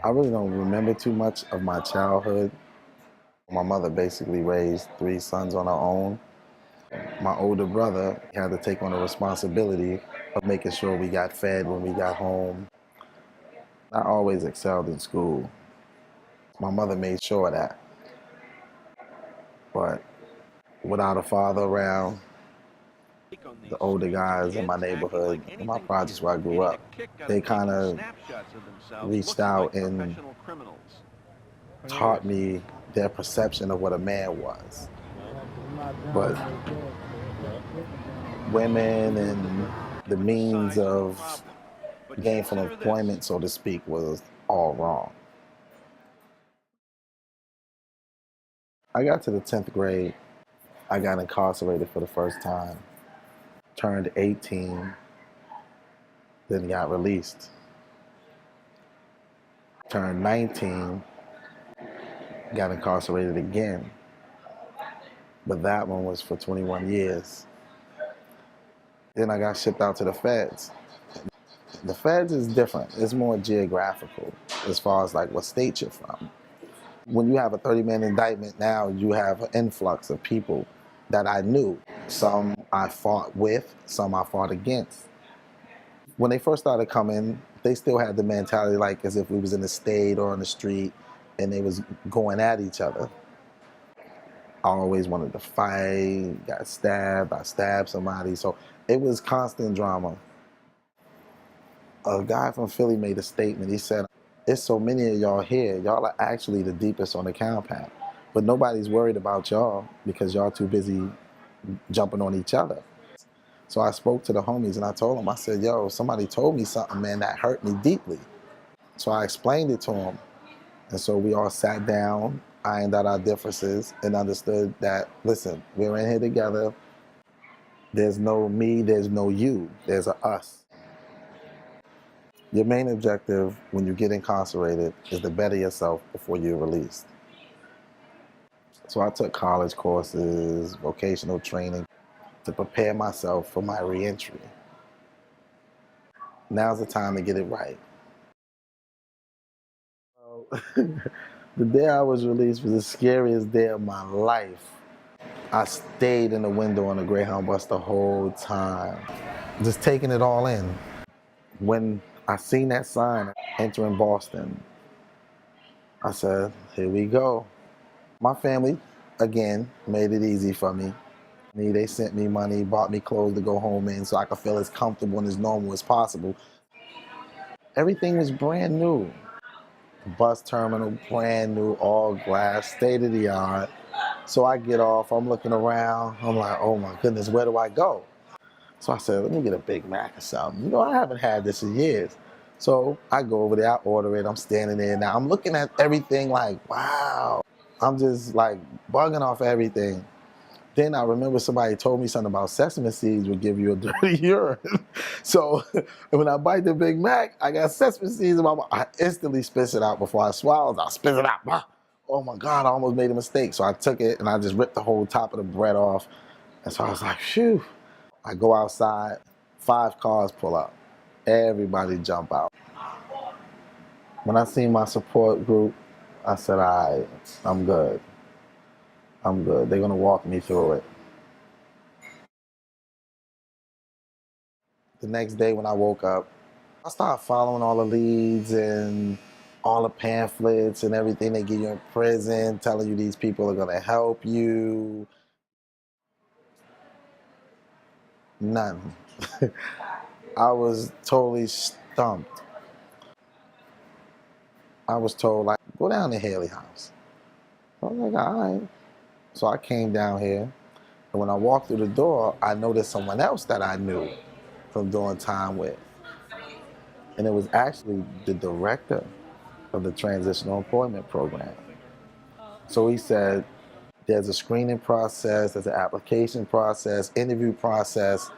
I really don't remember too much of my childhood. My mother basically raised three sons on her own. My older brother had to take on the responsibility of making sure we got fed when we got home. I always excelled in school. My mother made sure of that. But without a father around, the older guys in my neighborhood, in my projects where I grew up, they kind of reached out and taught me their perception of what a man was. But women and the means of gainful employment, so to speak, was all wrong. I got to the 10th grade. I got incarcerated for the first time, turned 18, then got released. Turned 19, got incarcerated again, but that one was for 21 years. Then I got shipped out to the feds. The feds is different. It's more geographical as far as like what state you're from. When you have a 30-man indictment now, you have an influx of people that I knew. Some I fought with, some I fought against. When they first started coming, they still had the mentality like as if we was in the state or on the street and they was going at each other. I always wanted to fight, got stabbed, I stabbed somebody, so it was constant drama. A guy from Philly made a statement. He said, "There's so many of y'all here. Y'all are actually the deepest on the compound, but nobody's worried about y'all because y'all too busy jumping on each other." So I spoke to the homies and I told them, I said, "Yo, somebody told me something, man, that hurt me deeply." So I explained it to them. And so we all sat down, ironed out our differences, and understood that, listen, we're in here together. There's no me, there's no you, there's a us. Your main objective when you get incarcerated is to better yourself before you're released. So I took college courses, vocational training to prepare myself for my reentry. Now's the time to get it right. The day I was released was the scariest day of my life. I stayed in the window on the Greyhound bus the whole time, just taking it all in. When I seen that sign entering Boston, I said, here we go. My family, again, made it easy for me. They sent me money, bought me clothes to go home in so I could feel as comfortable and as normal as possible. Everything was brand new. Bus terminal, brand new, all glass, state of the art. So I get off, I'm looking around, I'm like, oh my goodness, where do I go? So I said, let me get a Big Mac or something. You know, I haven't had this in years. So I go over there, I order it, I'm standing there now. I'm looking at everything like, wow. I'm just like bugging off everything. Then I remember somebody told me something about sesame seeds would give you a dirty urine. So when I bite the Big Mac, I got sesame seeds in my mouth. I instantly spit it out before I swallowed. I spit it out. Oh my God, I almost made a mistake. So I took it and I just ripped the whole top of the bread off. And so I was like, phew. I go outside, 5 cars pull up. Everybody jump out. When I seen my support group, I said, all right, I'm good. I'm good. They're gonna walk me through it. The next day when I woke up, I started following all the leads and all the pamphlets and everything they give you in prison, telling you these people are gonna help you. None. I was totally stumped. I was told, like, go down to Haley House. I was like, all right. So I came down here, and when I walked through the door, I noticed someone else that I knew from doing time with. And it was actually the director of the Transitional Employment Program. So he said, there's a screening process, there's an application process, interview process.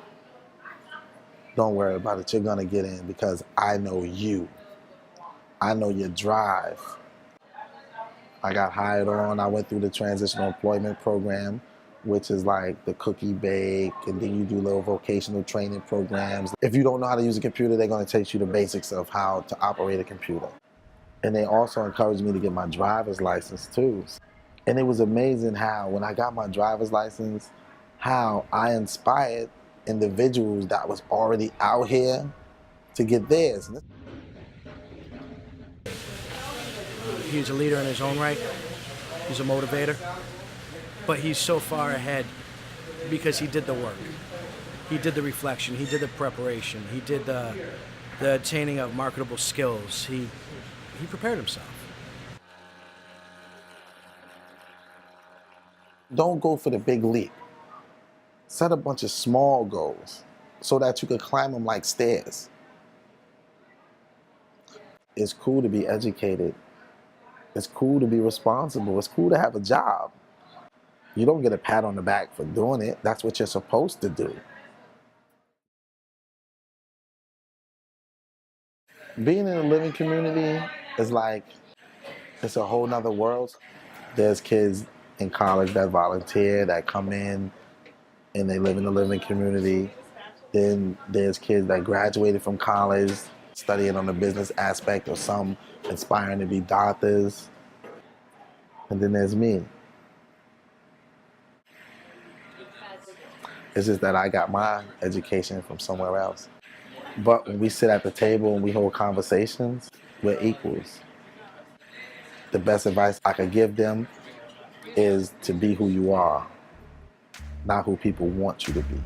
Don't worry about it, you're gonna get in because I know you. I know your drive. I got hired on, I went through the Transitional Employment Program. which is like the cookie bake, and then you do little vocational training programs. If you don't know how to use a computer, they're going to teach you the basics of how to operate a computer. And they also encouraged me to get my driver's license too. And it was amazing how, when I got my driver's license, how I inspired individuals that was already out here to get theirs. He's a leader in his own right. He's a motivator. But he's so far ahead because he did the work. He did the reflection. He did the preparation. He did the attaining of marketable skills. He prepared himself. Don't go for the big leap. Set a bunch of small goals so that you can climb them like stairs. It's cool to be educated. It's cool to be responsible. It's cool to have a job. You don't get a pat on the back for doing it. That's what you're supposed to do. Being in a living community is like, it's a whole nother world. There's kids in college that volunteer, that come in and they live in the living community. Then there's kids that graduated from college, studying on the business aspect, or some aspiring to be doctors. And then there's me. It's just that I got my education from somewhere else. But when we sit at the table and we hold conversations, we're equals. The best advice I could give them is to be who you are, not who people want you to be.